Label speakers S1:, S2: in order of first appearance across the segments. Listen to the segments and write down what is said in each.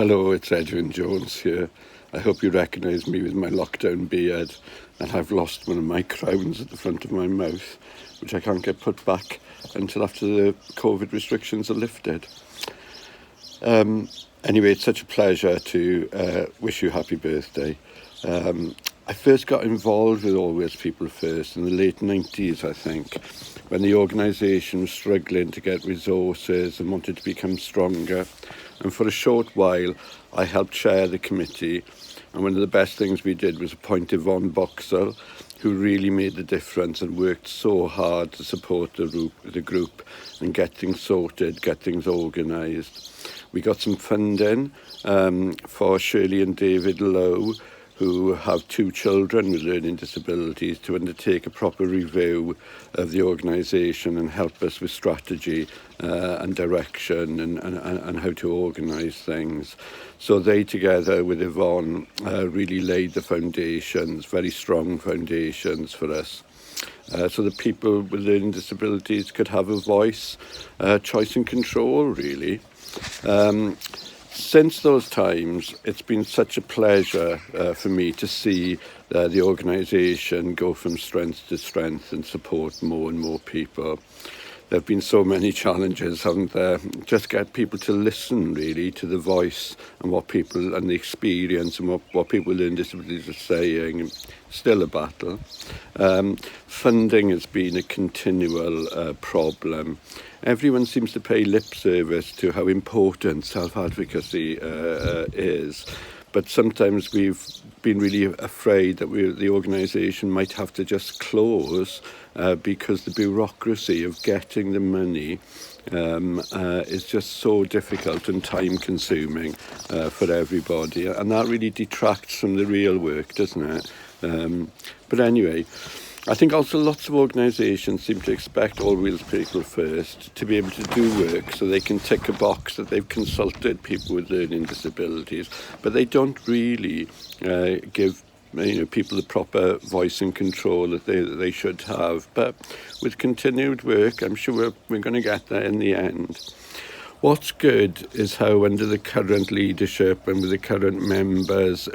S1: Hello, it's Edwin Jones here. I hope you recognise me with my lockdown beard, and I've lost one of my crowns at the front of my mouth, which I can't get put back until after the COVID restrictions are lifted. Anyway, it's such a pleasure to wish you happy birthday. I first got involved with Always People First in the late 90s, I think, when the organisation was struggling to get resources and wanted to become stronger. And for a short while, I helped chair the committee. And one of the best things we did was appoint Yvonne Boxall, who really made the difference and worked so hard to support the group and get things sorted, get things organised. We got some funding for Shirley and David Lowe, who have 2 children with learning disabilities, to undertake a proper review of the organisation and help us with strategy and direction and how to organise things. So they, together with Yvonne, really laid the foundations, very strong foundations for us. So that people with learning disabilities could have a voice, choice and control, really. Since those times, it's been such a pleasure for me to see the organisation go from strength to strength and support more and more people. There have been so many challenges, haven't there? Just get people to listen, really, to the voice and what people and the experience and what people with learning disabilities are saying. Still a battle. Funding has been a continual problem. Everyone seems to pay lip service to how important self-advocacy is, but sometimes we've been really afraid that the organisation might have to just close because the bureaucracy of getting the money is just so difficult and time-consuming for everybody, and that really detracts from the real work, doesn't it? But anyway, I think also lots of organisations seem to expect Always People First to be able to do work so they can tick a box that they've consulted people with learning disabilities, but they don't really give people the proper voice and control that they should have. But with continued work, I'm sure we're going to get there in the end. What's good is how under the current leadership and with the current members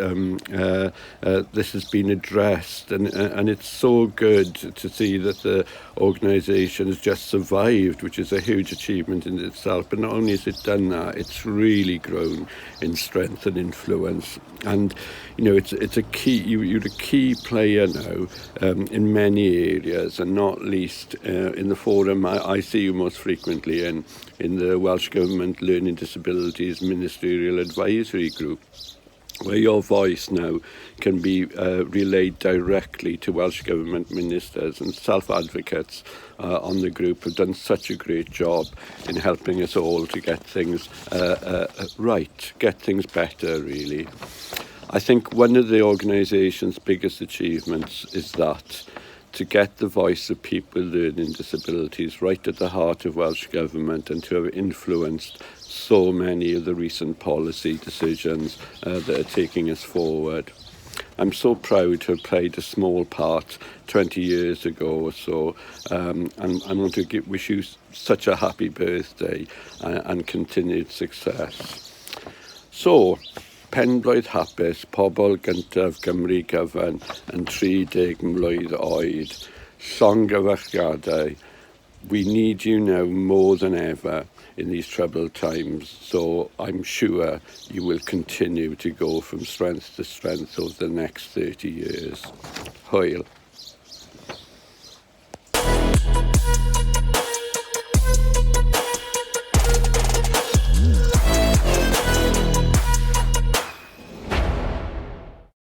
S1: this has been addressed, and it's so good to see that the organisation has just survived, which is a huge achievement in itself. But not only has it done that, it's really grown in strength and influence. And it's a key. You're a key player now in many areas, and not least in the forum I see you most frequently in the Welsh Government Learning Disabilities Ministerial Advisory Group, where your voice now can be relayed directly to Welsh Government ministers, and self-advocates on the group have done such a great job in helping us all to get things right, get things better, really. I think one of the organisation's biggest achievements is that to get the voice of people with learning disabilities right at the heart of Welsh Government, and to have influenced so many of the recent policy decisions that are taking us forward. I'm so proud to have played a small part 20 years ago or so, and I want to wish you such a happy birthday and continued success. So, Penblwydd hapus, pobl gyntaf Gymru gyfan yn 30 mlwydd oed, llongyfarchiadau. We need you now more than ever in these troubled times, so I'm sure you will continue to go from strength to strength over the next 30 years. Hwyl.